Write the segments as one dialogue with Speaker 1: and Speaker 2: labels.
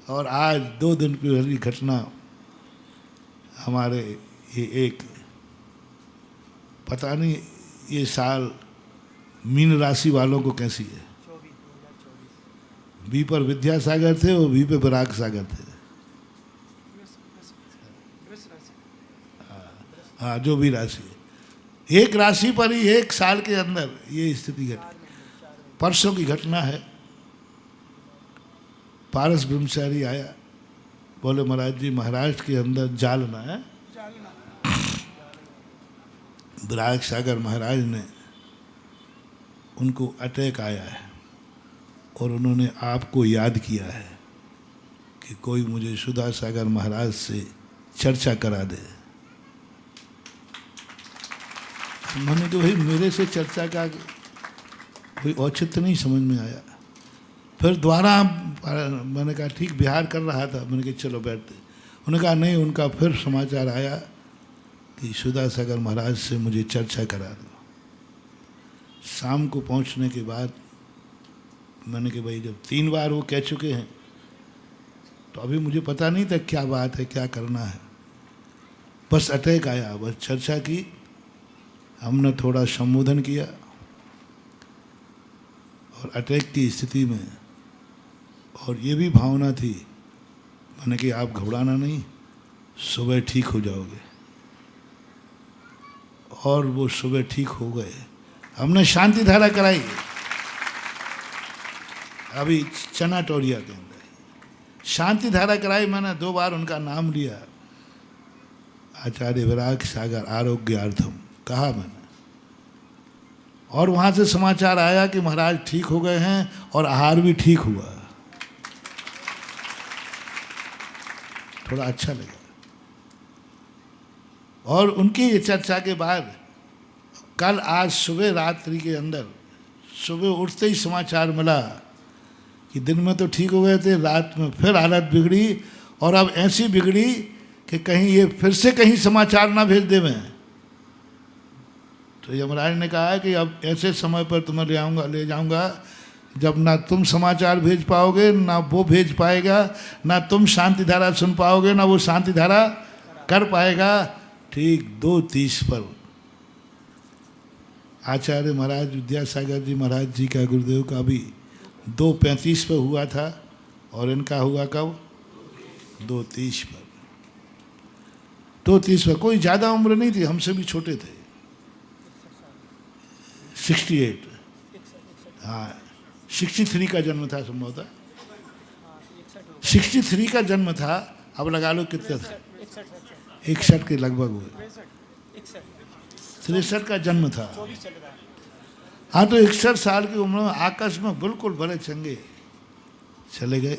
Speaker 1: और आज 2 दिन पहली घटना हमारे ये एक पता नहीं ये साल मीन राशि वालों को कैसी है। बी पर विद्यासागर थे और बी पे विराग सागर थे। हाँ, जो भी राशि है, एक राशि पर ही एक साल के अंदर ये स्थिति घटी। परसों की घटना है। पारस ब्रह्मचारी आया, बोले महाराज जी महाराष्ट्र के अंदर जालना है, विराग सागर महाराज ने उनको अटैक आया है और उन्होंने आपको याद किया है कि कोई मुझे सुधा सागर महाराज से चर्चा करा दे। मैंने तो भाई मेरे से चर्चा का कोई औचित्य नहीं समझ में आया। फिर दोबारा मैंने कहा ठीक बिहार कर रहा था, मैंने कहा चलो बैठते। उन्होंने कहा नहीं, उनका फिर समाचार आया कि सुधा सागर महाराज से मुझे चर्चा करा दो। शाम को पहुंचने के बाद मैंने कहा भाई जब 3 बार वो कह चुके हैं तो अभी मुझे पता नहीं था क्या बात है, क्या करना है। बस अटैक आया, बस चर्चा की, हमने थोड़ा संबोधन किया और अटैक की स्थिति में और ये भी भावना थी, मैंने कि आप घबराना नहीं, सुबह ठीक हो जाओगे। और वो सुबह ठीक हो गए। हमने शांति धारा कराई अभी चनाटोरिया के अंदर, शांति धारा कराई। मैंने 2 बार उनका नाम लिया, आचार्य विराग सागर आरोग्यार्थम कहा मैंने। और वहाँ से समाचार आया कि महाराज ठीक हो गए हैं और आहार भी ठीक हुआ। थोड़ा अच्छा लगा। और उनकी ये चर्चा के बाद कल आज सुबह रात्रि के अंदर सुबह उठते ही समाचार मिला कि दिन में तो ठीक हो गए थे, रात में फिर हालत बिगड़ी और अब ऐसी बिगड़ी कि कहीं ये फिर से कहीं समाचार ना भेज दे मैं। तो यमराज ने कहा है कि अब ऐसे समय पर तुम्हें ले जाऊंगा जब ना तुम समाचार भेज पाओगे, ना वो भेज पाएगा, ना तुम शांति धारा सुन पाओगे, ना वो शांति धारा कर पाएगा। ठीक 2:30 पर आचार्य महाराज विद्यासागर जी महाराज जी का गुरुदेव का भी 2:35 पर हुआ था और इनका हुआ कब? 2:30 पर। 2:30 पर। कोई ज़्यादा उम्र नहीं थी, हमसे भी छोटे थे। 68, हाँ 63 का जन्म था संभवतः, 63 का जन्म था। अब लगा लो कितना था, 61 के लगभग हुए, 63 का जन्म था। हाँ, तो 61 साल की उम्र में आकाश में बिल्कुल बड़े चंगे चले गए।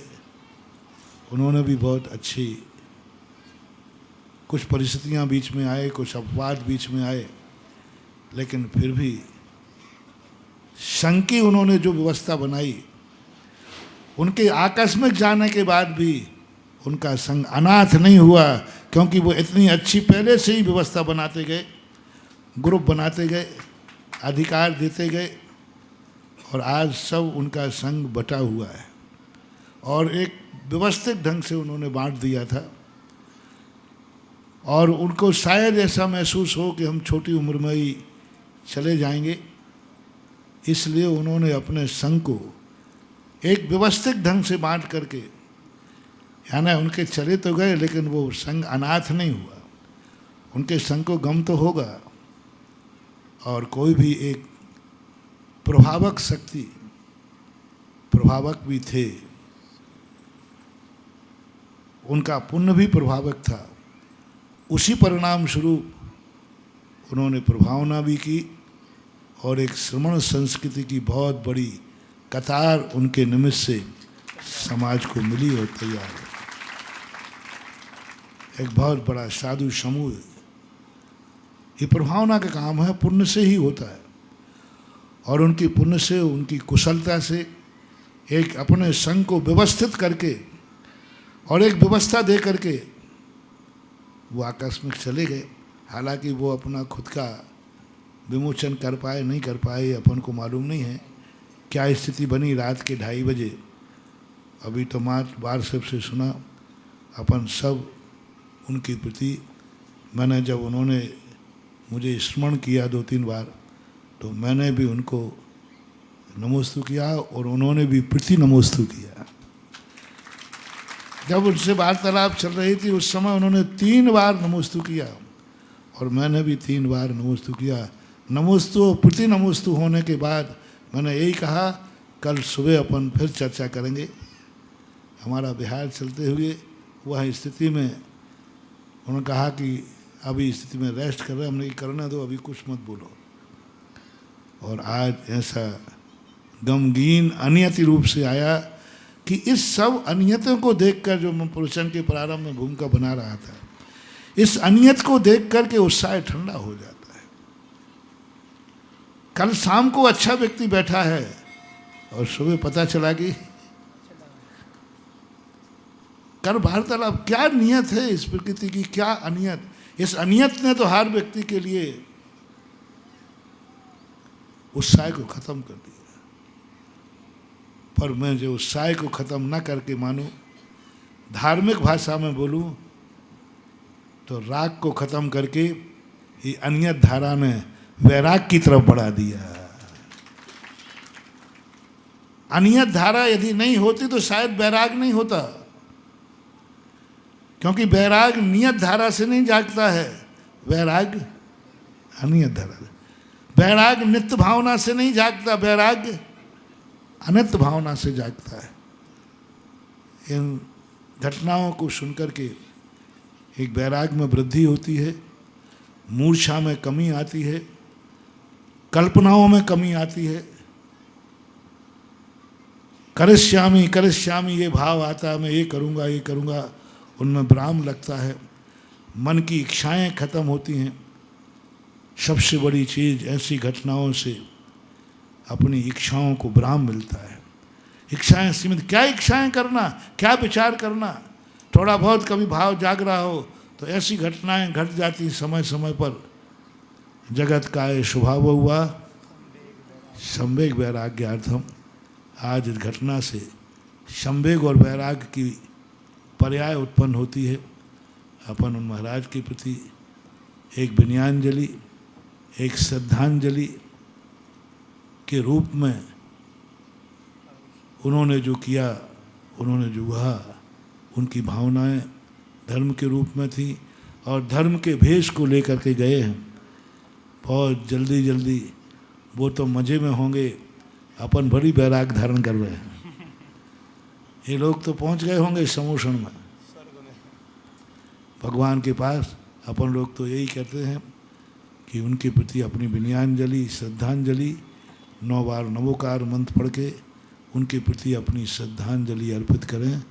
Speaker 1: उन्होंने भी बहुत अच्छी, कुछ परिस्थितियाँ बीच में आए, कुछ अपवाद बीच में आए, लेकिन फिर भी संघ की उन्होंने जो व्यवस्था बनाई, उनके आकस्मिक जाने के बाद भी उनका संघ अनाथ नहीं हुआ, क्योंकि वो इतनी अच्छी पहले से ही व्यवस्था बनाते गए, ग्रुप बनाते गए, अधिकार देते गए और आज सब उनका संघ बटा हुआ है और एक व्यवस्थित ढंग से उन्होंने बांट दिया था। और उनको शायद ऐसा महसूस हो कि हम छोटी उम्र में ही चले जाएंगे, इसलिए उन्होंने अपने संघ को एक व्यवस्थित ढंग से बांट करके, यानी उनके चले तो गए लेकिन वो संघ अनाथ नहीं हुआ। उनके संघ को गम तो होगा और कोई भी एक प्रभावक शक्ति, प्रभावक भी थे, उनका पुण्य भी प्रभावक था। उसी परिणाम स्वरूप उन्होंने प्रभावना भी की और एक श्रमण संस्कृति की बहुत बड़ी कतार उनके निमित्त से समाज को मिली और तैयार है। एक बहुत बड़ा साधु समूह, ये प्रभावना का काम है, पुण्य से ही होता है। और उनकी पुण्य से, उनकी कुशलता से एक अपने संघ को व्यवस्थित करके और एक व्यवस्था दे करके वो आकस्मिक चले गए। हालांकि वो अपना खुद का विमोचन कर पाए नहीं कर पाए अपन को मालूम नहीं है। क्या स्थिति बनी रात के 2:30 बजे अभी तो बार सबसे सुना, अपन सब उनके प्रति, मैंने जब उन्होंने मुझे स्मरण किया 2-3 बार तो मैंने भी उनको नमोस्तु किया और उन्होंने भी प्रति नमोस्तु किया। जब उनसे वार्तालाप चल रही थी उस समय उन्होंने 3 बार नमोस्तु किया और मैंने भी 3 बार नमोस्तु किया। नमोस्तु और प्रति नमोस्तु होने के बाद मैंने यही कहा, कल सुबह अपन फिर चर्चा करेंगे। हमारा बिहार चलते हुए वह स्थिति में उन्होंने कहा कि अभी स्थिति में रेस्ट कर रहे हैं, हमने करने दो, अभी कुछ मत बोलो। और आज ऐसा गमगीन अनियति रूप से आया कि इस सब अनियतों को देखकर जो मैं प्रवचन के प्रारंभ में भूमिका बना रहा था, इस अनियत को देख करके उत्साह ठंडा हो जाता है। कल शाम को अच्छा व्यक्ति बैठा है और सुबह पता चला कि कर वार्तालाप क्या नियत है इस प्रकृति की, क्या अनियत। इस अनियत ने तो हर व्यक्ति के लिए उत्साह को खत्म कर दिया। पर मैं जो उत्साह को खत्म न करके मानूं, धार्मिक भाषा में बोलूं तो राग को खत्म करके ये अनियत धारा ने वैराग की तरफ बढ़ा दिया। अनियत धारा यदि नहीं होती तो शायद वैराग नहीं होता, क्योंकि वैराग नियत धारा से नहीं जागता है, वैराग अनियत धारा। वैराग नित्य भावना से नहीं जागता, वैराग अनित्य भावना से जागता है। इन घटनाओं को सुनकर के एक वैराग में वृद्धि होती है, मूर्छा में कमी आती है, कल्पनाओं में कमी आती है। करिष्यामि करिष्यामि ये भाव आता है, मैं ये करूँगा, उनमें विराम लगता है, मन की इच्छाएं खत्म होती हैं। सबसे बड़ी चीज़ ऐसी घटनाओं से अपनी इच्छाओं को विराम मिलता है। इच्छाएं सीमित, क्या इच्छाएं करना, क्या विचार करना। थोड़ा बहुत कभी भाव जाग रहा हो तो ऐसी घटनाएं घट जाती समय समय पर। जगत का ये स्वभाव हुआ संवेग वैराग्यार्थम। आज इस घटना से संवेग और वैराग्य की पर्याय उत्पन्न होती है। अपन उन महाराज के प्रति एक विनयाञ्जलि, एक श्रद्धांजलि के रूप में उन्होंने जो किया, उन्होंने जो कहा, उनकी भावनाएं धर्म के रूप में थी और धर्म के भेष को लेकर के गए हैं। बहुत जल्दी जल्दी वो तो मज़े में होंगे, अपन बड़ी वैराग धारण कर रहे हैं। ये लोग तो पहुंच गए होंगे समोषण में भगवान के पास। अपन लोग तो यही कहते हैं कि उनके प्रति अपनी विनयाञ्जलि, श्रद्धांजलि 9 बार नमोकार मंत्र पढ़ के उनके प्रति अपनी श्रद्धांजलि अर्पित करें।